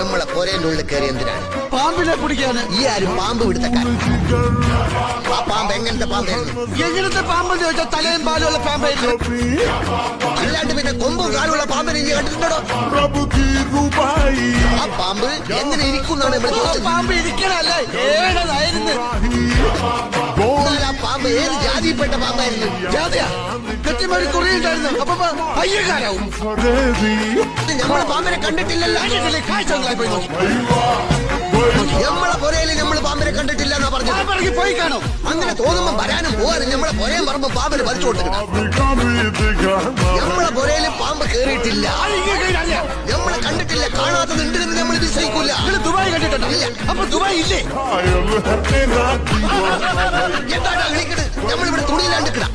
നമ്മളെ പൊരേന്റെ ഉള്ളിൽ കയറി എന്തിനാണ്? പാമ്പിനെ പിടിക്കാന്. ഈ ആരും പാമ്പ് പിടുത്തക്കാരൻ. ആ പാമ്പ് എങ്ങനത്തെ പാമ്പായിരുന്നു? എങ്ങനത്തെ പാമ്പെന്ന് ചോദിച്ചാൽ തലയും പാലുള്ള പാമ്പായിരുന്നു. അല്ലാണ്ട് പിന്നെ കൊമ്പും കാലുള്ള പാമ്പിനെ നീ കണ്ടിട്ടുണ്ടോ? ആ പാമ്പ് എങ്ങനെ ഇരിക്കുന്നാണ് പാമ്പ് ഇരിക്കണല്ലേ, ഏഴതായിരുന്നു. ആ പാമ്പ് ഏത് ജാതിയിൽപ്പെട്ട പാമ്പായിരുന്നു? ജാതിയാ കൃത്യമായി കുറിയുണ്ടായിരുന്നു. അപ്പൊ അയ്യക്കാരാവും. നമ്മളെ പാമ്പിനെ കണ്ടിട്ടില്ലല്ലോ. കാഴ്ചകളായി പോയി നോക്കി. നമ്മളെ പൊരയില് നമ്മള് പാമ്പിനെ കണ്ടിട്ടില്ല എന്നാ പറഞ്ഞു. പോയി കാണും. അങ്ങനെ തോന്നുമ്പോ വരാനും പോകാനും നമ്മളെ പൊരയും പറമ്പ് പാമ്പിന് വലിച്ചു കൊടുക്കണം. നമ്മളെ പൊരയില് പാമ്പ് കേറിയിട്ടില്ല, നമ്മളെ കണ്ടിട്ടില്ല. കാണാത്തത് ഉണ്ടെന്ന് നമ്മൾ വിശ്വസിക്കൂല. ദുബായ് കണ്ടിട്ടുണ്ടോ? ഇല്ല. അപ്പൊ ദുബായ് ഇല്ലേ? എന്താ വിളിക്കണ്? നമ്മളിവിടെ തുണിയിലാണ്ട് കിടാം.